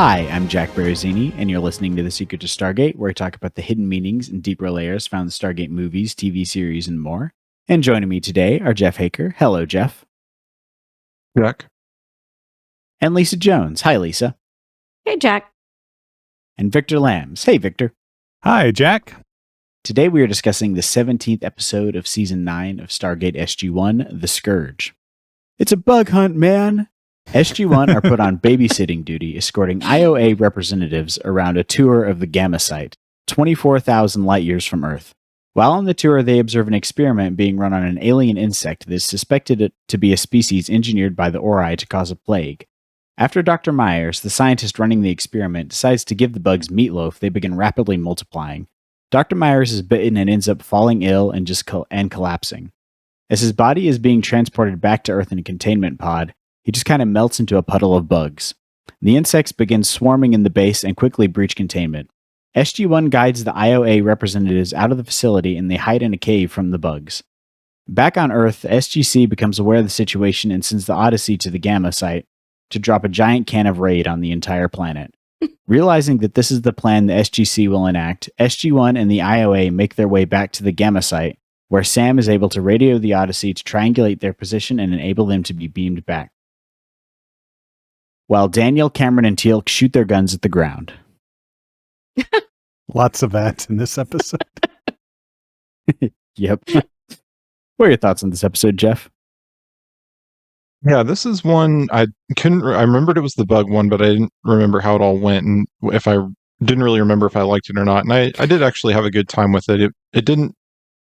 Hi, I'm Jack Berrezzini, and you're listening to The Secret to Stargate, where I talk about the hidden meanings and deeper layers found in Stargate movies, TV series, and more. And joining me today are Jeff Haker. Hello, Jeff. Jack. And Lisa Jones. Hi, Lisa. Hey, Jack. And Victor Lambs. Hey, Victor. Hi, Jack. Today we are discussing the 17th episode of Season 9 of Stargate SG-1, The Scourge. It's a bug hunt, man! SG-1 are put on babysitting duty, escorting IOA representatives around a tour of the Gamma site, 24,000 light-years from Earth. While on the tour, they observe an experiment being run on an alien insect that is suspected to be a species engineered by the Ori to cause a plague. After Dr. Myers, the scientist running the experiment, decides to give the bugs meatloaf, they begin rapidly multiplying. Dr. Myers is bitten and ends up falling ill and collapsing. As his body is being transported back to Earth in a containment pod, he just kind of melts into a puddle of bugs. The insects begin swarming in the base and quickly breach containment. SG-1 guides the IOA representatives out of the facility and they hide in a cave from the bugs. Back on Earth, SGC becomes aware of the situation and sends the Odyssey to the Gamma site to drop a giant can of raid on the entire planet. Realizing that this is the plan the SGC will enact, SG-1 and the IOA make their way back to the Gamma site, where Sam is able to radio the Odyssey to triangulate their position and enable them to be beamed back. While Daniel, Cameron, and Teal'c shoot their guns at the ground. Lots of that in this episode. Yep. What are your thoughts on this episode, Jeff? Yeah, this is one I remembered it was the bug one, but I didn't remember how it all went, and if I didn't really remember if I liked it or not. And I did actually have a good time with it. It didn't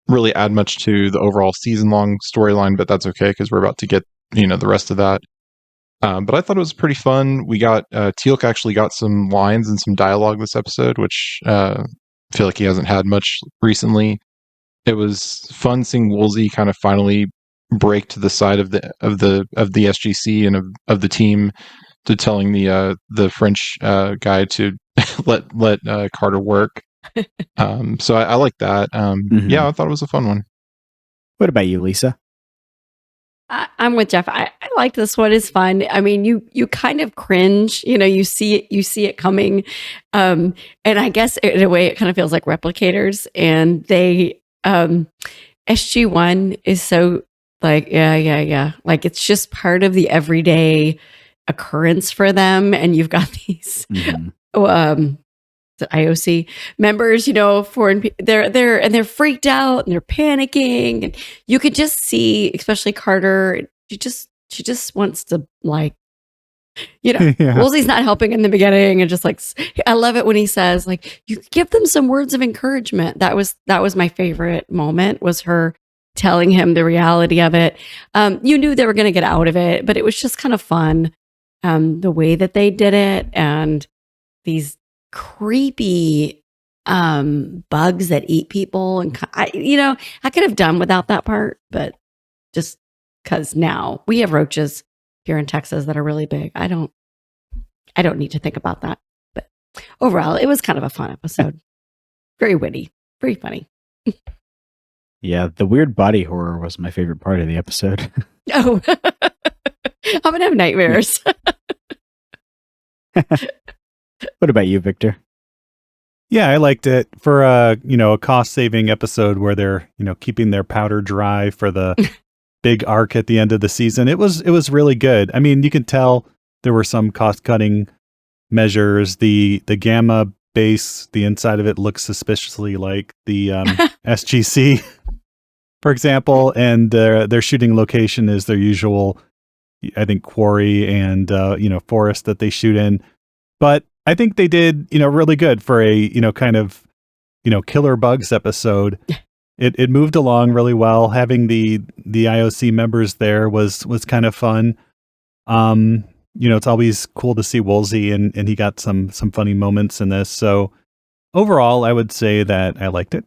really add much to the overall season-long storyline, but that's okay because we're about to get the rest of that. But I thought it was pretty fun. We got Teal'c actually got some lines and some dialogue this episode, which I feel like he hasn't had much recently. It was fun seeing Woolsey kind of finally break to the side of the SGC and of the team, to telling the French guy to let Carter work. So I like that. Yeah, I thought it was a fun one. What about you, Lisa? I'm with Jeff. I like this one. It's fun. I mean, you kind of cringe. You see it coming. And I guess in a way, it kind of feels like replicators. And they SG-1 is so like yeah. Like it's just part of the everyday occurrence for them. And you've got these the IOC members, foreign they're freaked out and they're panicking, and you could just see, especially Carter, she just wants to yeah. Woolsey's not helping in the beginning, and just I love it when he says you give them some words of encouragement. That was my favorite moment, was her telling him the reality of it. You knew they were going to get out of it, but it was just kind of fun, the way that they did it, and these creepy bugs that eat people, and I could have done without that part, but just because now we have roaches here in Texas that are really big, I don't need to think about that. But overall, it was kind of a fun episode. Very witty, very funny. Yeah, the weird body horror was my favorite part of the episode. Oh, I'm gonna have nightmares. What about you, Victor? Yeah, I liked it for a cost-saving episode where they're keeping their powder dry for the big arc at the end of the season. It was really good. I mean, you can tell there were some cost-cutting measures. The Gamma base, the inside of it looks suspiciously like the SGC, for example, and their shooting location is their usual, I think, quarry and forest that they shoot in. But I think they did, really good for a, kind of, killer bugs episode. It moved along really well. Having the IOC members there was kind of fun. It's always cool to see Woolsey, and he got some funny moments in this. So overall, I would say that I liked it.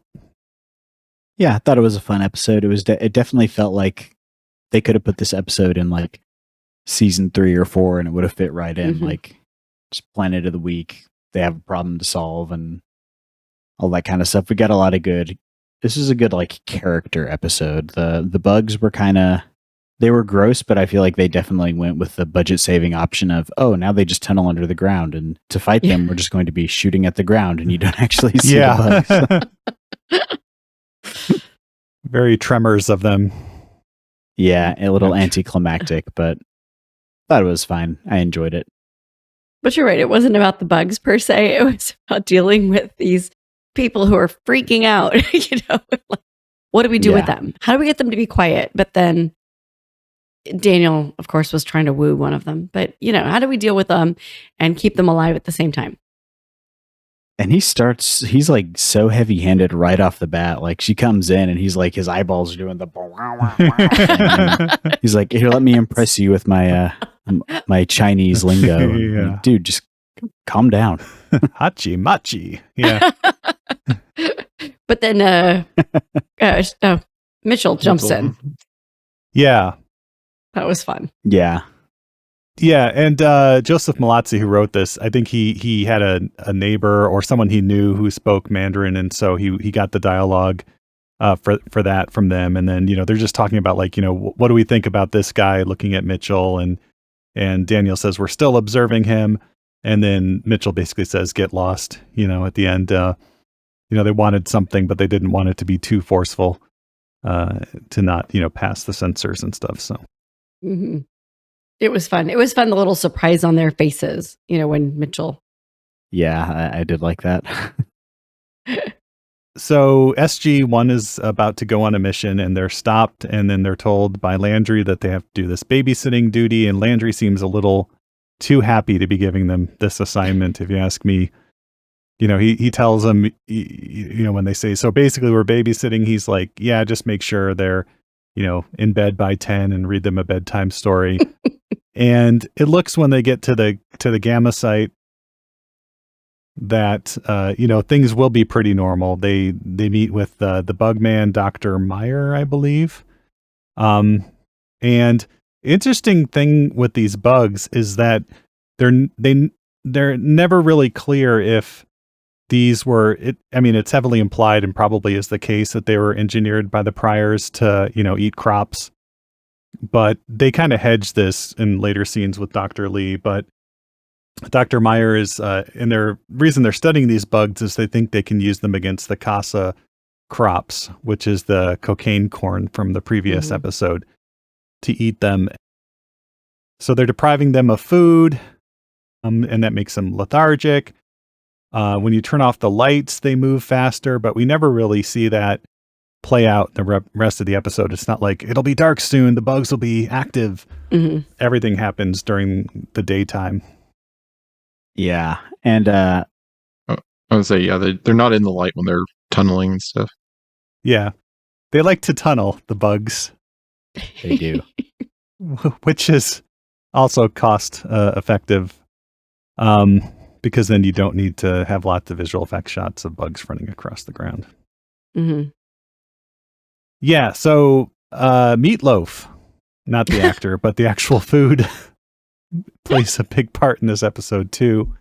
Yeah, I thought it was a fun episode. It definitely felt like they could have put this episode in season 3 or 4, and it would have fit right in. Mm-hmm. Just Planet of the Week, they have a problem to solve and all that kind of stuff. We got a lot of good. This is a good character episode. The bugs were kind of They were gross, but I feel like they definitely went with the budget saving option of, oh, now they just tunnel under the ground, and to fight them, we're just going to be shooting at the ground, and you don't actually see the bugs. Very Tremors of them. Yeah, a little anticlimactic, but thought it was fine. I enjoyed it. But you're right. It wasn't about the bugs per se. It was about dealing with these people who are freaking out. Like, what do we do with them? How do we get them to be quiet? But then Daniel, of course, was trying to woo one of them. But, how do we deal with them and keep them alive at the same time? And he's like so heavy handed right off the bat. Like she comes in and he's like, his eyeballs are doing the, he's like, here, let me impress you with my Chinese lingo. Like, dude, just calm down. Hachi machi. Yeah. But then Mitchell jumps in. Yeah. That was fun. Yeah. Yeah, and Joseph Malazzi, who wrote this, I think he had a neighbor or someone he knew who spoke Mandarin, and so he got the dialogue for that from them. And then they're just talking about like what do we think about this guy looking at Mitchell, and Daniel says we're still observing him, and then Mitchell basically says get lost. At the end, they wanted something, but they didn't want it to be too forceful to not pass the censors and stuff. So. Mm-hmm. It was fun. It was fun, the little surprise on their faces, when Mitchell. Yeah, I did like that. So SG-1 is about to go on a mission, and they're stopped, and then they're told by Landry that they have to do this babysitting duty, and Landry seems a little too happy to be giving them this assignment, if you ask me. He tells them, when they say, so basically we're babysitting, he's like, yeah, just make sure they're, in bed by 10 and read them a bedtime story. And it looks when they get to the Gamma site that things will be pretty normal. They meet with the Bugman, Dr. Meyer, I believe. And interesting thing with these bugs is that they're never really clear if these were it's heavily implied, and probably is the case, that they were engineered by the Pryors to eat crops. But they kind of hedge this in later scenes with Dr. Lee. But Dr. Meyer is, and their reason they're studying these bugs is they think they can use them against the Casa crops, which is the cocaine corn from the previous episode, to eat them. So they're depriving them of food, and that makes them lethargic. When you turn off the lights, they move faster, but we never really see that play out the rest of the episode. It's not like it'll be dark soon, the bugs will be active. Everything happens during the daytime. Yeah, and I would say they're not in the light when they're tunneling and stuff. Yeah, they like to tunnel, the bugs. They do. Which is also cost effective, because then you don't need to have lots of visual effect shots of bugs running across the ground. Yeah, so Meatloaf, not the actor, but the actual food, plays a big part in this episode too,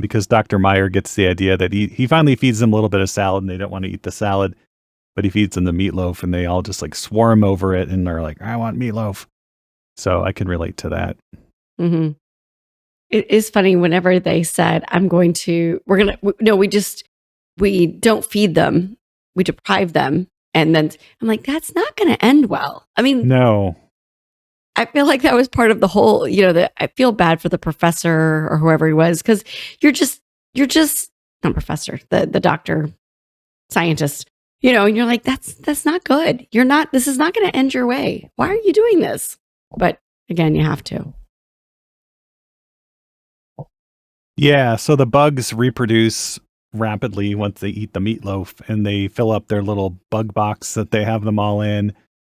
because Dr. Meyer gets the idea that he finally feeds them a little bit of salad, and they don't want to eat the salad, but he feeds them the meatloaf, and they all just like swarm over it, and they're like, I want meatloaf. So I can relate to that. It is funny whenever they said, we don't feed them, we deprive them. And then I'm like, that's not going to end well. I mean, no, I feel like that was part of the whole, I feel bad for the professor or whoever he was, because you're just not professor, the doctor, scientist, and you're like, that's not good. This is not going to end your way. Why are you doing this? But again, you have to. Yeah, so the bugs reproduce rapidly once they eat the meatloaf, and they fill up their little bug box that they have them all in,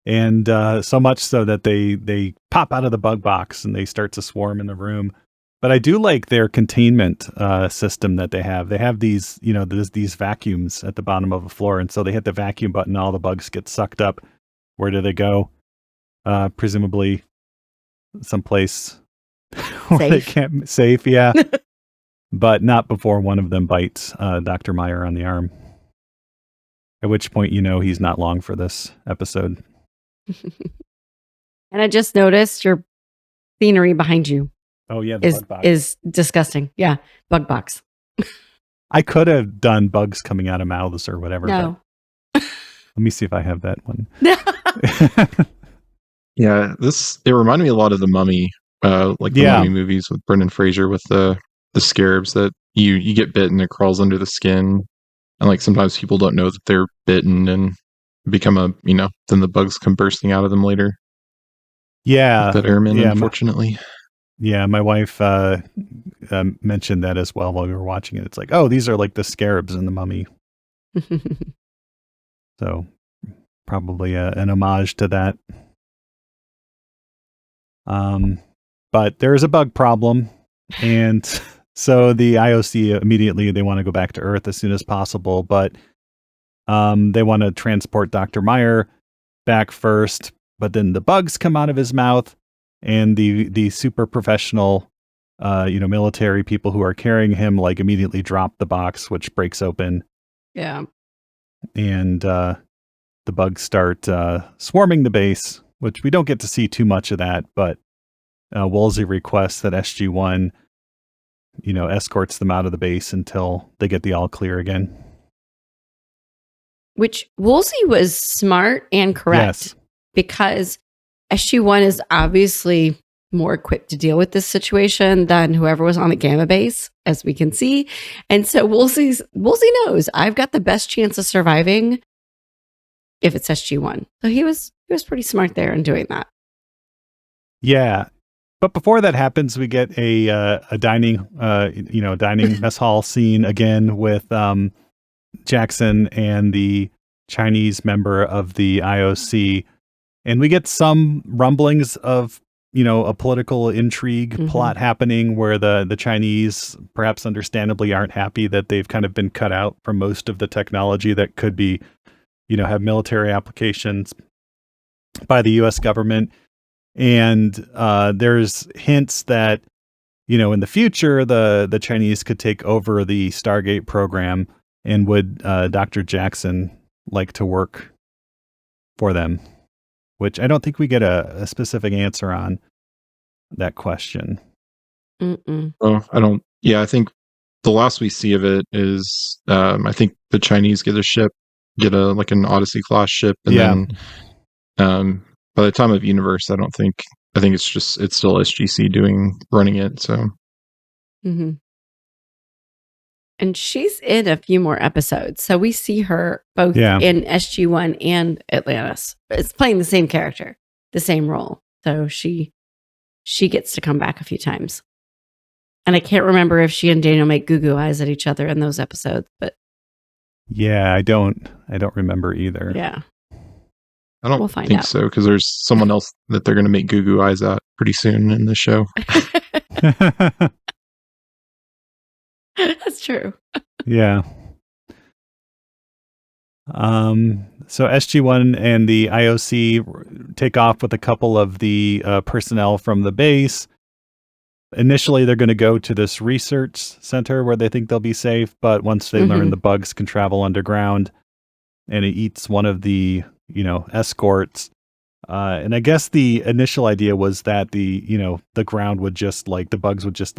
and so much so that they pop out of the bug box and they start to swarm in the room. But I do like their containment system that they have. They have these, these vacuums at the bottom of the floor, and so they hit the vacuum button, all the bugs get sucked up. Where do they go? Presumably someplace where they can't safe, yeah. But not before one of them bites Dr. Meyer on the arm. At which point, he's not long for this episode. And I just noticed your scenery behind you Oh yeah, the bug box. is disgusting. Yeah, bug box. I could have done bugs coming out of mouths or whatever. No. But let me see if I have that one. Yeah, it reminded me a lot of the Mummy, like the Mummy movies with Brendan Fraser with the scarabs that you get bitten, it crawls under the skin, and like sometimes people don't know that they're bitten and become then the bugs come bursting out of them later. Yeah, like that airman, unfortunately. My wife mentioned that as well while we were watching it. It's like, oh, these are like the scarabs in the Mummy. So probably an homage to that. But there is a bug problem, and so the IOC immediately they want to go back to Earth as soon as possible, but they want to transport Dr. Meyer back first, but then the bugs come out of his mouth, and the super professional military people who are carrying him like immediately drop the box, which breaks open. Yeah. And the bugs start swarming the base, which we don't get to see too much of that, but Woolsey requests that SG-1 escorts them out of the base until they get the all clear again. Which Woolsey was smart and correct, because SG-1 is obviously more equipped to deal with this situation than whoever was on the Gamma base, as we can see. And so Woolsey knows I've got the best chance of surviving if it's SG-1. So he was pretty smart there in doing that. Yeah. But before that happens, we get a dining mess hall scene again with Jackson and the Chinese member of the IOC, and we get some rumblings of a political intrigue plot happening where the Chinese, perhaps understandably, aren't happy that they've kind of been cut out from most of the technology that could be have military applications by the U.S. government. And there's hints that in the future the Chinese could take over the Stargate program, and would Dr. Jackson like to work for them? Which I don't think we get a specific answer on that question. Oh, I don't. Yeah, I think the last we see of it is I think the Chinese get an Odyssey class ship, and then by the time of Universe, I think it's still SGC running it. So. Mm-hmm. And she's in a few more episodes. So we see her both in SG-1 and Atlantis. It's playing the same character, the same role. So she gets to come back a few times. And I can't remember if she and Daniel make goo-goo eyes at each other in those episodes, but yeah, I don't remember either. Yeah. We'll find out. So, because there's someone else that they're going to make goo-goo eyes at pretty soon in the show. That's true. Yeah. So SG-1 and the IOC take off with a couple of the personnel from the base. Initially, they're going to go to this research center where they think they'll be safe, but once they learn the bugs can travel underground, and it eats one of the escorts. And I guess the initial idea was that the ground would just the bugs would just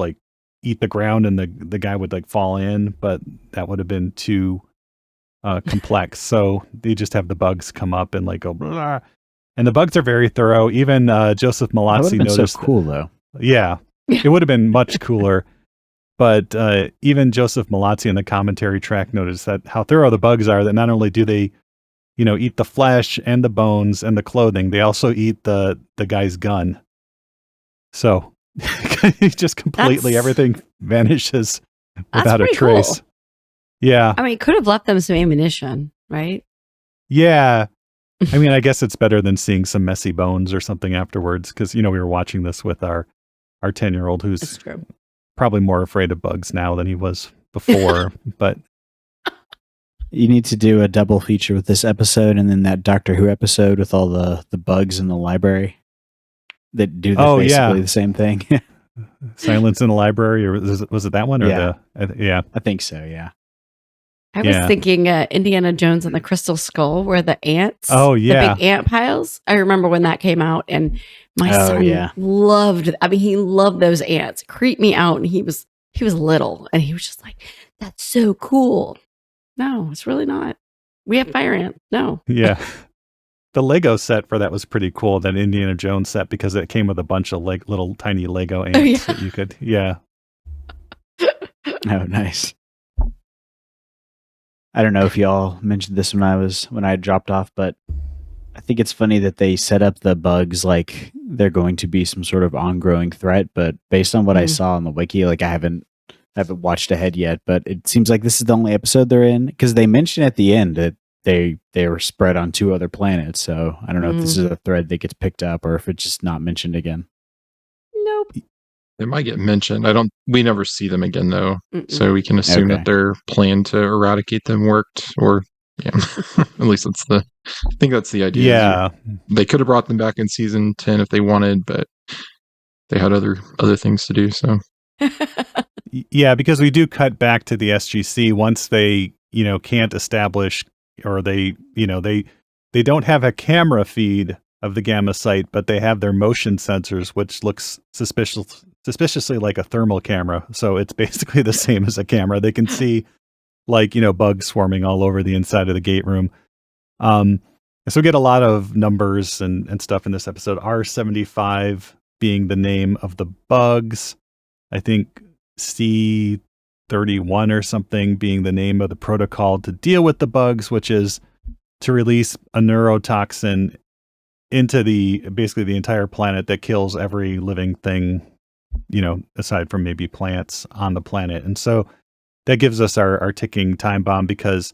eat the ground, and the guy would fall in, but that would have been too complex. So they just have the bugs come up and go blah. And the bugs are very thorough. Even Joseph Malazzi noticed. So cool though. Yeah, it would have been much cooler. But even Joseph Malazzi in the commentary track noticed that how thorough the bugs are. That not only do they eat the flesh and the bones and the clothing, they also eat the guy's gun. So just completely everything vanishes without a trace. Cool. Yeah. I mean, it could have left them some ammunition, right? Yeah. I mean, I guess it's better than seeing some messy bones or something afterwards, because we were watching this with our 10-year-old who's probably more afraid of bugs now than he was before. But you need to do a double feature with this episode and then that Doctor Who episode with all the bugs in the library that do basically the same thing. Silence in the Library, or was it that one? Or yeah. yeah, I think so. Yeah. I was thinking Indiana Jones and the Crystal Skull, where the ants, Oh, yeah. the big ant piles. I remember when that came out, and my son loved. I mean, he loved those ants. It creeped me out, and he was little, and he was just like, "That's so cool." No, it's really not. We have fire ants. No. Yeah. The Lego set for that was pretty cool. That Indiana Jones set, because it came with a bunch of little tiny Lego ants that you could. Yeah. Oh, nice. I don't know if y'all mentioned this when I dropped off, but I think it's funny that they set up the bugs like they're going to be some sort of ongoing threat. But based on what I saw on the wiki, like I haven't watched ahead yet, but it seems like this is the only episode they're in, because they mention at the end that they were spread on 2 other planets. So I don't know if this is a thread that gets picked up or if it's just not mentioned again. Nope. They might get mentioned. We never see them again though. So we can assume that their plan to eradicate them worked, or at least I think that's the idea. Yeah. They could have brought them back in season 10 if they wanted, but they had other things to do. So yeah, because we do cut back to the SGC once they, can't establish, or they don't have a camera feed of the gamma site, but they have their motion sensors, which looks suspiciously like a thermal camera. So it's basically the same as a camera. They can see bugs swarming all over the inside of the gate room. So we get a lot of numbers and stuff in this episode. R75 being the name of the bugs. I think C31 or something being the name of the protocol to deal with the bugs, which is to release a neurotoxin into basically the entire planet that kills every living thing, aside from maybe plants on the planet. And so that gives us our ticking time bomb, because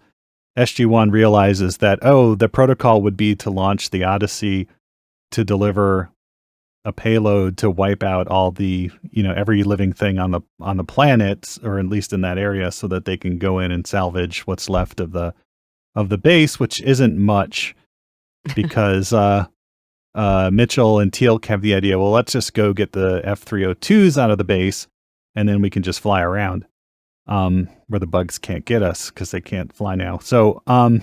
SG-1 realizes that, the protocol would be to launch the Odyssey to deliver a payload to wipe out all the, every living thing on the planet, or at least in that area, so that they can go in and salvage what's left of the base, which isn't much, because Mitchell and Teal'c have the idea, well, let's just go get the F-302s out of the base, and then we can just fly around, where the bugs can't get us because they can't fly now. So, but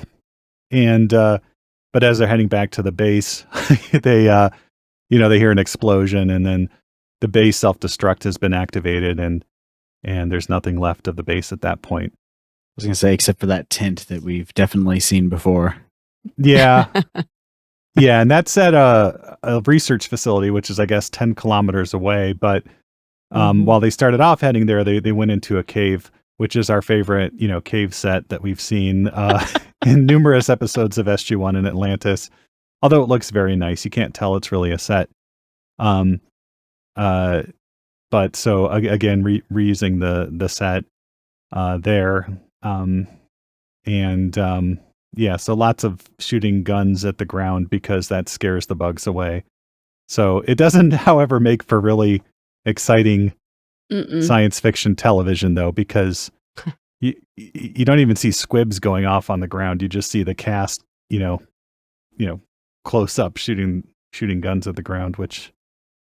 as they're heading back to the base, they hear an explosion, and then the base self-destruct has been activated, and there's nothing left of the base at that point. I was going to say, except for that tent that we've definitely seen before. Yeah. Yeah, and that's at a research facility, which is, I guess, 10 kilometers away. But while they started off heading there, they went into a cave, which is our favorite, cave set that we've seen in numerous episodes of SG-1 and Atlantis. Although it looks very nice, you can't tell it's really a set. But so again, reusing the set there, so lots of shooting guns at the ground, because that scares the bugs away. So it doesn't, however, make for really exciting science fiction television, though, because you don't even see squibs going off on the ground. You just see the cast, close up shooting guns at the ground. Which,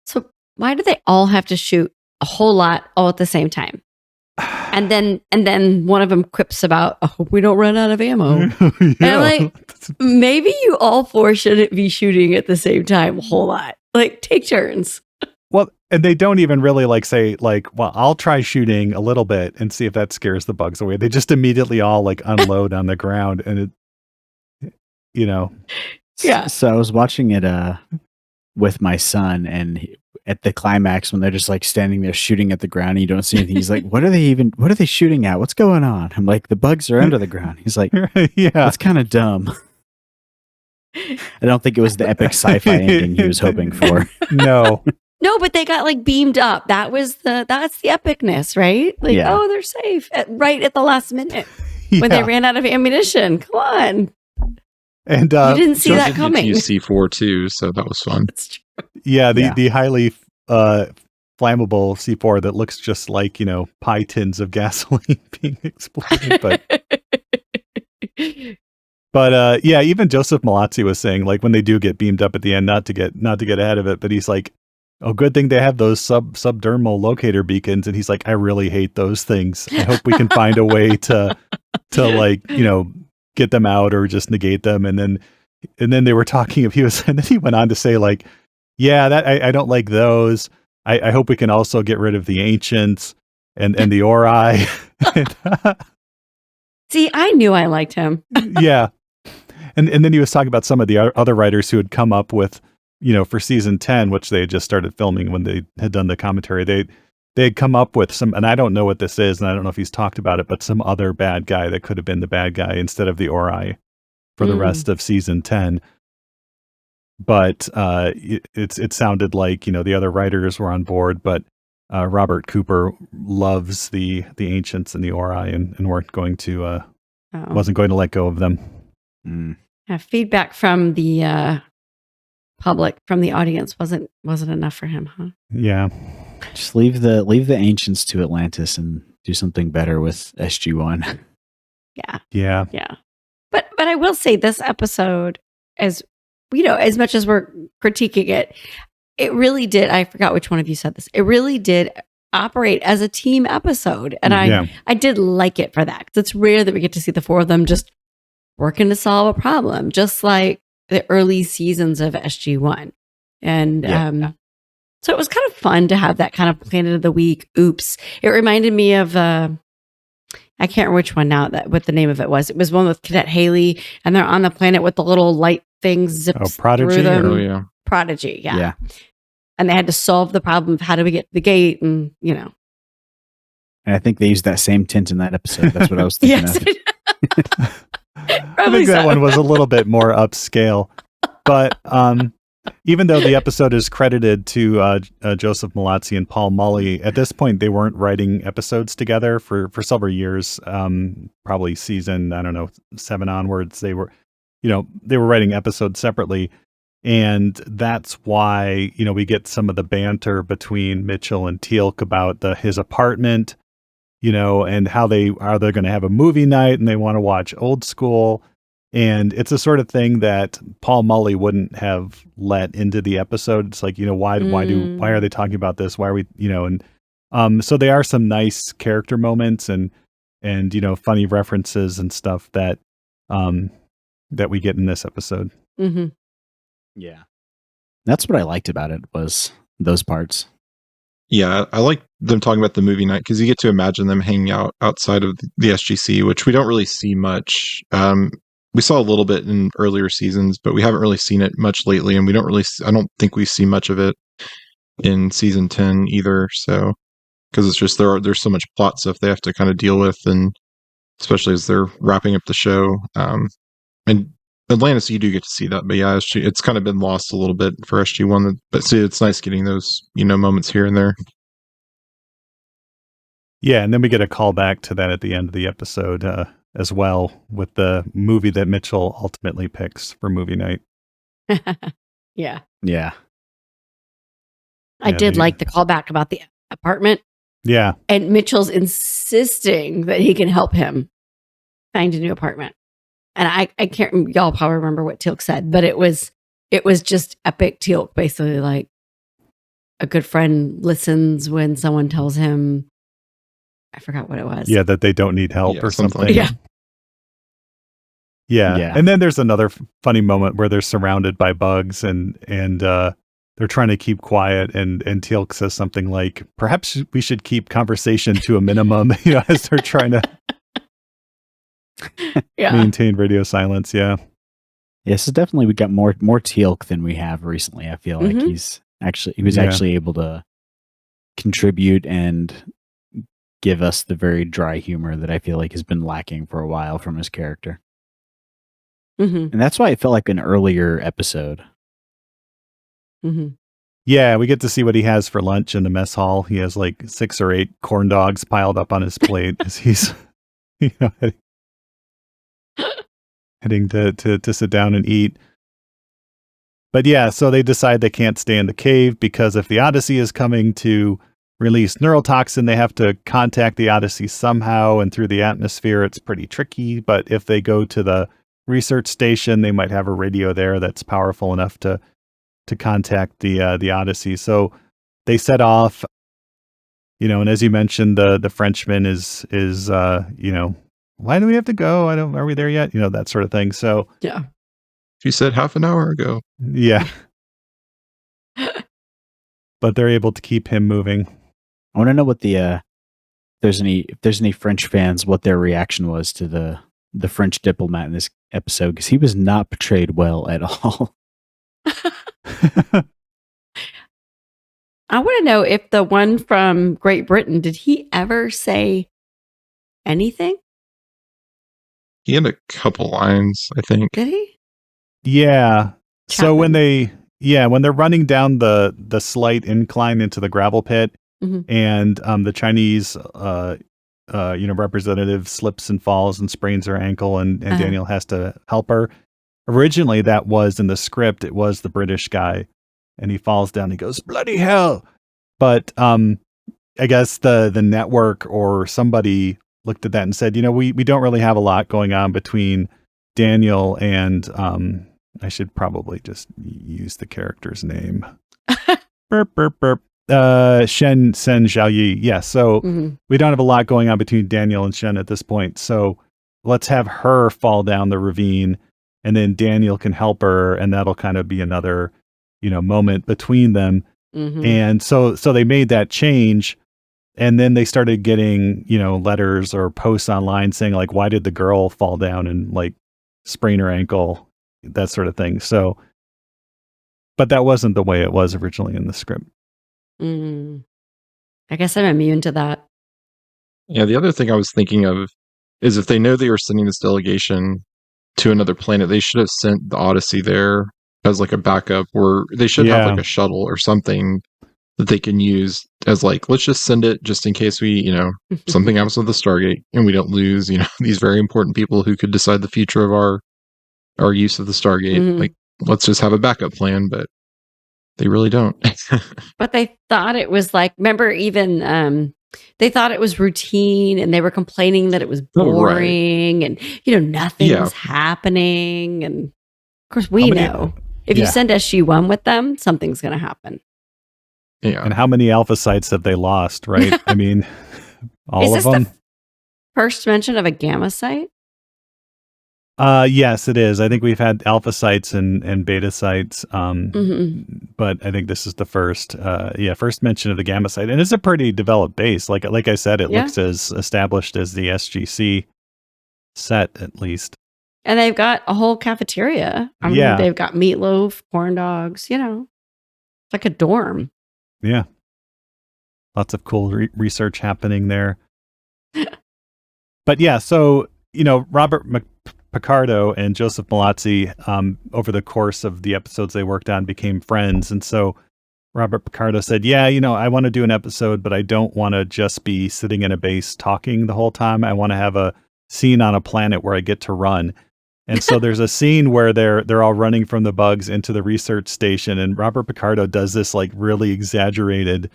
so why do they all have to shoot a whole lot all at the same time? And then one of them quips about, I hope we don't run out of ammo. And I'm like, maybe you all 4 shouldn't be shooting at the same time a whole lot. Like, take turns. Well, and they don't even really say, well, I'll try shooting a little bit and see if that scares the bugs away. They just immediately all unload on the ground, and it, Yeah. So I was watching it with my son, and at the climax, when they're just standing there shooting at the ground and you don't see anything, he's like, what are they shooting at? What's going on? I'm like, the bugs are under the ground. He's like, yeah, that's kind of dumb. I don't think it was the epic sci-fi ending he was hoping for. No, but they got beamed up. That's the epicness, right? They're safe right at the last minute when they ran out of ammunition. Come on. And you didn't see that coming. C4 too, so that was fun. That's true. Yeah, the highly flammable C4 that looks just like, pie tins of gasoline being exploded. But even Joseph Malazzi was saying, when they do get beamed up at the end, not to get ahead of it, but he's like, oh, good thing they have those subdermal locator beacons. And he's like, I really hate those things. I hope we can find a way to to like, get them out or just negate them. And then they were talking and then he went on to say like, yeah, that I don't like those. I hope we can also get rid of the ancients and the Ori. See, I knew I liked him. Yeah. And then he was talking about some of the other writers who had come up with, for season 10, which they had just started filming when they had done the commentary. They had come up with some, and I don't know what this is, and I don't know if he's talked about it, but some other bad guy that could have been the bad guy instead of the Ori for the rest of season 10. But it sounded like, the other writers were on board, but Robert Cooper loves the ancients and the Ori and wasn't going to let go of them. Feedback from the public, from the audience, wasn't enough for him, huh? Yeah. Just leave the ancients to Atlantis and do something better with SG-1. Yeah. But I will say this episode, as as much as we're critiquing it, it really did. I forgot which one of you said this. It really did operate as a team episode, and I did like it for that, because it's rare that we get to see the four of them just working to solve a problem, just like the early seasons of SG-1. And so it was kind of fun to have that kind of Planet of the Week. Oops. It reminded me of, I can't remember which one now, what the name of it was. It was one with Cadet Haley, and they're on the planet with the little light things zips Prodigy, through them. Oh, yeah. Prodigy, yeah. And they had to solve the problem of how do we get to the gate, and, And I think they used that same tint in that episode. That's what I was thinking of. I think that one was a little bit more upscale. But even though the episode is credited to Joseph Malazzi and Paul Mully, at this point they weren't writing episodes together for several years. Probably season 7 onwards, they were writing episodes separately, and that's why we get some of the banter between Mitchell and Teal'c about his apartment, and how they're going to have a movie night and they want to watch Old School. And it's the sort of thing that Paul Mully wouldn't have let into the episode. It's like, why are they talking about this? Why are we, so there are some nice character moments and funny references and stuff that we get in this episode. Mm-hmm. Yeah. That's what I liked about it, was those parts. Yeah, I like them talking about the movie night, because you get to imagine them hanging out outside of the SGC, which we don't really see much. We saw a little bit in earlier seasons, but we haven't really seen it much lately, and I don't think we see much of it in season 10 either. So, because it's just there's so much plot stuff they have to kind of deal with, and especially as they're wrapping up the show. And Atlantis, you do get to see that, but yeah, it's kind of been lost a little bit for SG-1. But see, it's nice getting those moments here and there. Yeah, and then we get a call back to that at the end of the episode as well, with the movie that Mitchell ultimately picks for movie night. Yeah. I did like the callback about the apartment. Yeah. And Mitchell's insisting that he can help him find a new apartment. And I can't, y'all probably remember what Teal'c said, but it was just epic. Teal'c basically, like, a good friend listens when someone tells him, I forgot what it was. Yeah, that they don't need help or something. Yeah. Yeah. And then there's another funny moment where they're surrounded by bugs and they're trying to keep quiet, and Teal'c says something like, perhaps we should keep conversation to a minimum, as they're trying to maintain radio silence. Yeah. Yes, so definitely we got more Teal'c than we have recently. I feel like he was actually able to contribute and give us the very dry humor that I feel like has been lacking for a while from his character. Mm-hmm. And that's why it felt like an earlier episode. Mm-hmm. Yeah, we get to see what he has for lunch in the mess hall. He has like 6 or 8 corn dogs piled up on his plate as he's heading to sit down and eat. But yeah, so they decide they can't stay in the cave, because if the Odyssey is coming to release neurotoxin, they have to contact the Odyssey somehow, and through the atmosphere it's pretty tricky. But if they go to the research station, they might have a radio there that's powerful enough to contact the Odyssey. So they set off, and as you mentioned, the Frenchman is why do we have to go? Are we there yet? That sort of thing. So Yeah. She said half an hour ago. Yeah. But they're able to keep him moving. I want to know what if there's any French fans, what their reaction was to the French diplomat in this episode, because he was not portrayed well at all. I want to know if the one from Great Britain, did he ever say anything? He had a couple lines, I think. Did he? Yeah. So Chapman. when they're running down the slight incline into the gravel pit, Mhm. and the Chinese representative slips and falls and sprains her ankle, and Daniel has to help her. Originally, that was in the script. It was the British guy, and he falls down. He goes, "Bloody hell!" But I guess the network or somebody looked at that and said, we don't really have a lot going on between Daniel and I should probably just use the character's name. Burp, burp, burp. Shen Sen Xiaoyi. Yeah, so we don't have a lot going on between Daniel and Shen at this point. So let's have her fall down the ravine, and then Daniel can help her, and that'll kind of be another, moment between them. Mhm. And so they made that change, and then they started getting, letters or posts online saying like, why did the girl fall down and like sprain her ankle, that sort of thing. So, but that wasn't the way it was originally in the script. I guess I'm immune to that. Yeah, the other thing I was thinking of is if they know they were sending this delegation to another planet, they should have sent the Odyssey there as like a backup, or they should have like a shuttle or something that they can use as like, let's just send it just in case we, something happens with the Stargate and we don't lose, these very important people who could decide the future of our use of the Stargate. Like, let's just have a backup plan, but they really don't. But they thought it was like, remember, even they thought it was routine, and they were complaining that it was boring, and nothing was happening. And of course, we know if you send SG-1 with them, something's going to happen. Yeah. And how many alpha sites have they lost? Right? I mean, all of them. The first mention of a gamma site? Yes, it is. I think we've had alpha sites and beta sites, but I think this is the first mention of the gamma site, and it's a pretty developed base. Like I said, it looks as established as the SGC set, at least. And they've got a whole cafeteria. I mean, they've got meatloaf, corn dogs. It's like a dorm. Yeah, lots of cool research happening there. But yeah, so Robert Picardo and Joseph Malazzi, over the course of the episodes they worked on, became friends. And so Robert Picardo said, I want to do an episode, but I don't want to just be sitting in a base talking the whole time. I want to have a scene on a planet where I get to run. And so there's a scene where they're all running from the bugs into the research station, and Robert Picardo does this like really exaggerated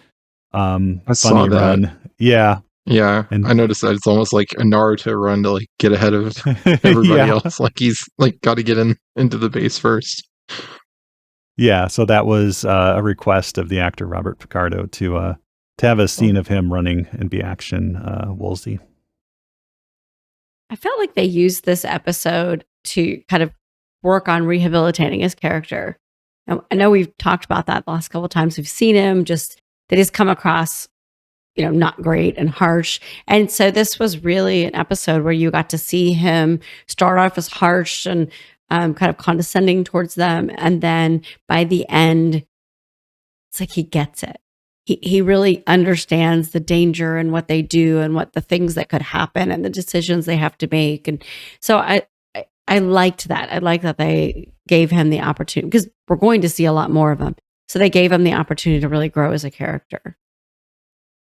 funny run. Yeah. Yeah, and I noticed that it's almost like a Naruto run to like get ahead of everybody else. Like he's like got to get into the base first. Yeah, so that was a request of the actor Robert Picardo to have a scene of him running and be action Woolsey. I felt like they used this episode to kind of work on rehabilitating his character. I know we've talked about that the last couple of times. We've seen him just that he's come across not great and harsh. And so this was really an episode where you got to see him start off as harsh and kind of condescending towards them. And then by the end, it's like he gets it. He really understands the danger and what they do and what the things that could happen and the decisions they have to make. And so I liked that. I like that they gave him the opportunity, because we're going to see a lot more of him. So they gave him the opportunity to really grow as a character.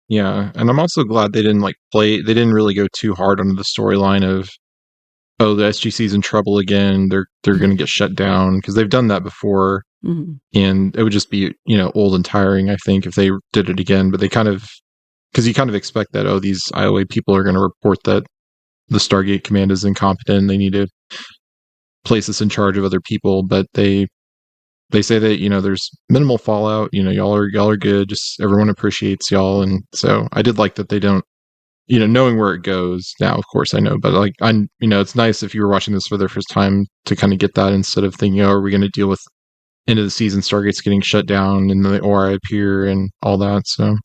Yeah, and I'm also glad they didn't they didn't really go too hard onto the storyline of, oh, the SGC's in trouble again, they're going to get shut down, because they've done that before, and it would just be, old and tiring, I think, if they did it again. But they because you kind of expect that, oh, these IOA people are going to report that the Stargate command is incompetent, they need to place us in charge of other people, but they say that, there's minimal fallout, y'all are good, just everyone appreciates y'all. And so I did like that they don't knowing where it goes now, of course I know, but like it's nice if you were watching this for the first time to kind of get that instead of thinking, oh, are we going to deal with end of the season Stargate's getting shut down and the ORI appear and all that. So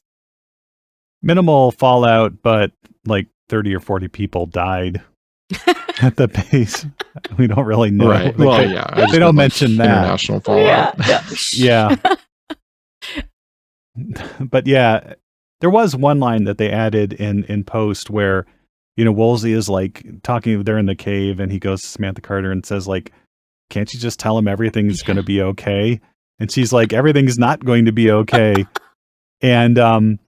minimal fallout, but like 30 or 40 people died at the base. We don't really know. Right. Like well, yeah. They don't mention that. International fallout. Yeah. But yeah, there was one line that they added in post where, Woolsey is like talking, they're in the cave, and he goes to Samantha Carter and says like, can't you just tell him everything's going to be okay? And she's like, everything's not going to be okay. And then,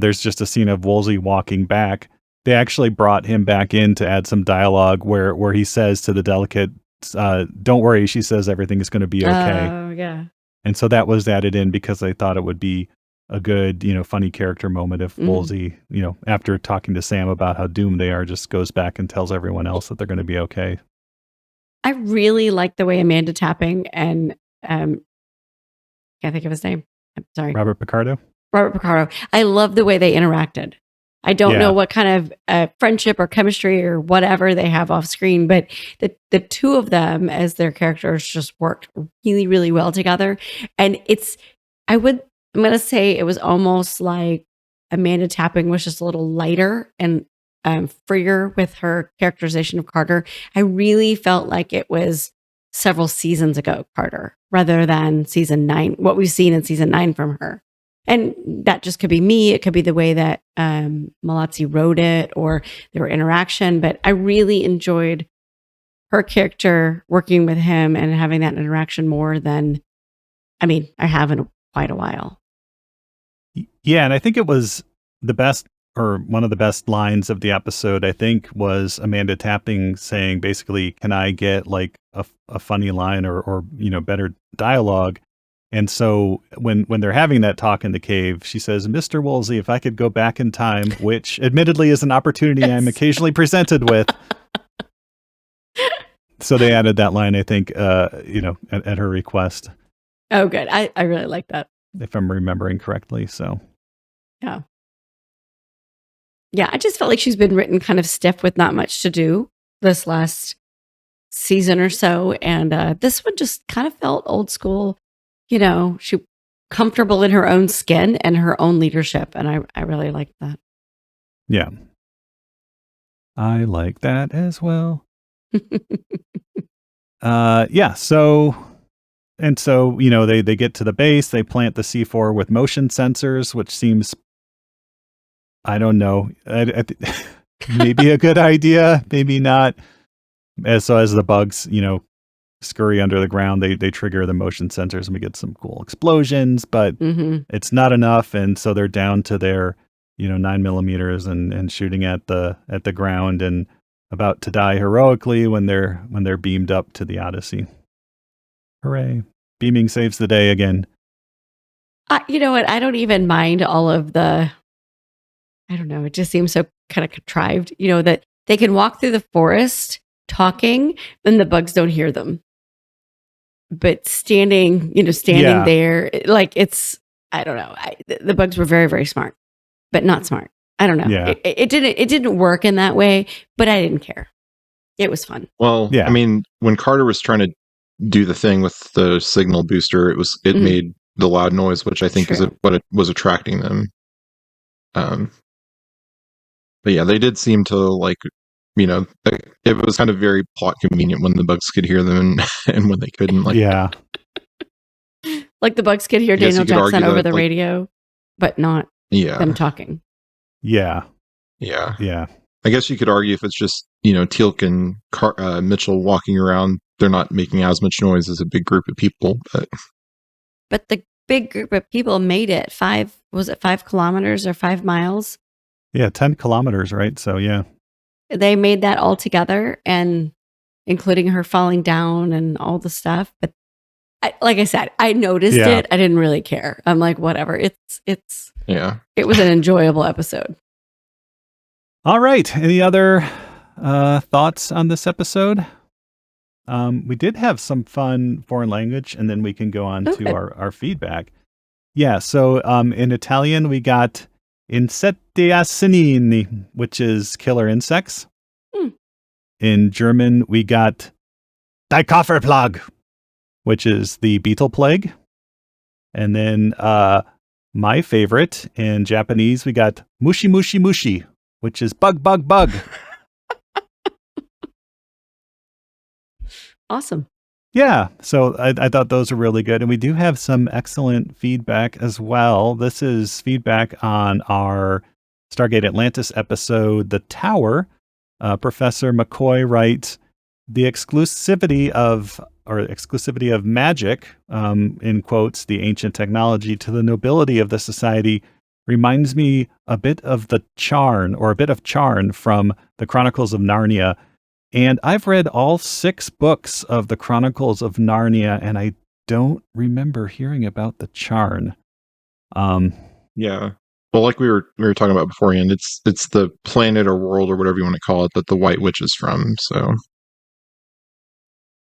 there's just a scene of Woolsey walking back. They actually brought him back in to add some dialogue where he says to the delegates, don't worry, she says everything is going to be okay. Oh, yeah. And so that was added in because they thought it would be a good, funny character moment if Woolsey, after talking to Sam about how doomed they are, just goes back and tells everyone else that they're going to be okay. I really like the way Amanda Tapping and can't think of his name. I'm sorry. Robert Picardo. I love the way they interacted. I don't know what kind of friendship or chemistry or whatever they have off screen, but the two of them as their characters just worked really, really well together. And I'm going to say it was almost like Amanda Tapping was just a little lighter and freer with her characterization of Carter. I really felt like it was several seasons ago, Carter, rather than season 9, what we've seen in season 9 from her. And that just could be me. It could be the way that Malazzi wrote it or their interaction. But I really enjoyed her character working with him and having that interaction more than, I have in quite a while. Yeah, and I think it was the best, or one of the best lines of the episode, I think, was Amanda Tapping saying, basically, can I get like a funny line or better dialogue? And so when they're having that talk in the cave, she says, Mr. Woolsey, if I could go back in time, which admittedly is an opportunity I'm occasionally presented with. So they added that line, I think, at her request. Oh, good. I really like that. If I'm remembering correctly. So. Yeah. Yeah, I just felt like she's been written kind of stiff with not much to do this last season or so. And this one just kind of felt old school. She comfortable in her own skin and her own leadership. And I really liked that. Yeah. I like that as well. Yeah. So they get to the base, they plant the C4 with motion sensors, which seems, I don't know, maybe a good idea, maybe not. As the bugs, scurry under the ground, they trigger the motion sensors and we get some cool explosions, but it's not enough. And so they're down to their, 9mm and shooting at the ground and about to die heroically when they're beamed up to the Odyssey. Hooray. Beaming saves the day again. You know what? I don't even mind all of I don't know. It just seems so kind of contrived, that they can walk through the forest talking, then the bugs don't hear them. But standing there, like I don't know. The bugs were very, very smart, but not smart. I don't know. Yeah. It didn't work in that way, but I didn't care. It was fun. Well, yeah. When Carter was trying to do the thing with the signal booster, it made the loud noise, which I think is what it was attracting them. But yeah, they did seem to like, it was kind of very plot convenient when the bugs could hear them and when they couldn't. Like, yeah. Like the bugs could hear Daniel Jackson over the radio, but not them talking. Yeah. Yeah. Yeah. I guess you could argue if it's just, Teal'c and Mitchell walking around, they're not making as much noise as a big group of people. But the big group of people made it 5 kilometers or 5 miles? Yeah, 10 kilometers, right? So, yeah. They made that all together, and including her falling down and all the stuff. But like I said, I noticed it. I didn't really care. I'm like, whatever. It was an enjoyable episode. All right. Any other thoughts on this episode? We did have some fun foreign language, and then we can go on to our feedback. Yeah. So in Italian, we got Insectiacinini, which is killer insects. In German, we got Die Kofferplague, which is the beetle plague. And then my favorite, in Japanese, we got Mushi Mushi Mushi, which is bug, bug, bug. Awesome. Yeah, so I thought those were really good. And we do have some excellent feedback as well. This is feedback on our Stargate Atlantis episode, The Tower. Professor McCoy writes, the exclusivity of magic, in quotes, the ancient technology, to the nobility of the society reminds me a bit of Charn from the Chronicles of Narnia. And I've read all 6 books of the Chronicles of Narnia, and I don't remember hearing about the Charn. Yeah. Well, like we were talking about beforehand, it's the planet or world or whatever you want to call it that the White Witch is from. So.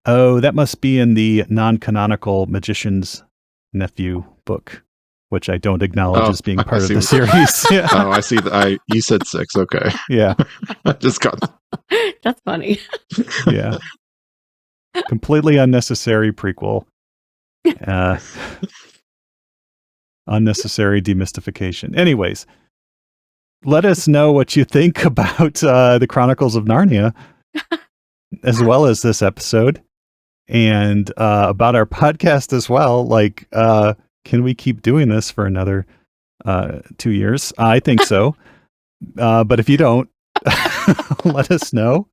Oh, that must be in the non-canonical Magician's Nephew book, which I don't acknowledge as being part of the series. Yeah. Oh, I see. You said 6. Okay. Yeah. I just got. That's funny. Yeah. Completely unnecessary prequel. Unnecessary demystification. Anyways, let us know what you think about the Chronicles of Narnia, as well as this episode, and about our podcast as well. Like, can we keep doing this for another 2 years? I think so. But if you don't, let us know.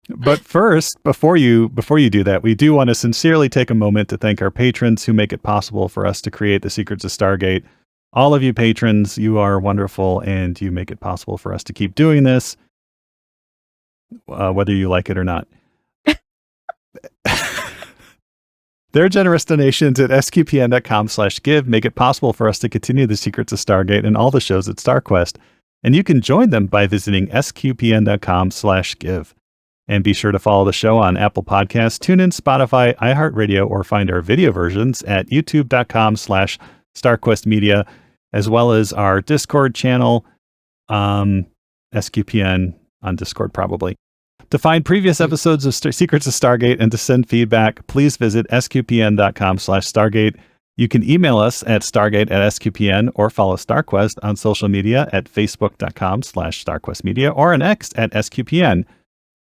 But first, before you do that, we do want to sincerely take a moment to thank our patrons who make it possible for us to create the Secrets of Stargate. All of you patrons, you are wonderful, and you make it possible for us to keep doing this, whether you like it or not. Their generous donations at sqpn.com/give make it possible for us to continue the Secrets of Stargate and all the shows at StarQuest. And you can join them by visiting sqpn.com/give. And be sure to follow the show on Apple Podcasts, TuneIn, Spotify, iHeartRadio, or find our video versions at youtube.com/StarQuestMedia, as well as our Discord channel, SQPN on Discord probably. To find previous episodes of Secrets of Stargate and to send feedback, please visit sqpn.com/Stargate. You can email us at stargate@sqpn or follow StarQuest on social media at facebook.com/StarQuestMedia or on X at SQPN.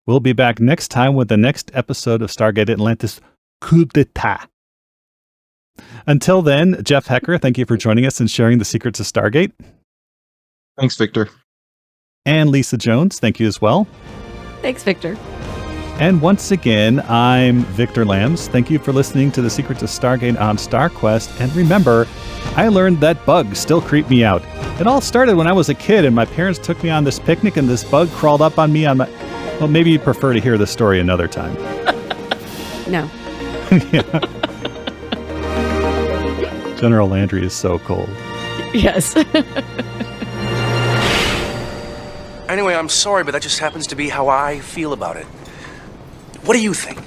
We'll be back next time with the next episode of Stargate Atlantis Coup d'etat. Until then, Jeff Hecker, thank you for joining us and sharing the secrets of Stargate. Thanks, Victor. And Lisa Jones, thank you as well. Thanks, Victor. And once again, I'm Victor Lambs. Thank you for listening to the Secrets of Stargate on StarQuest. And remember, I learned that bugs still creep me out. It all started when I was a kid and my parents took me on this picnic and this bug crawled up on me on my... Well, maybe you'd prefer to hear the story another time. No. Yeah. General Landry is so cold. Yes. Anyway, I'm sorry, but that just happens to be how I feel about it. What do you think?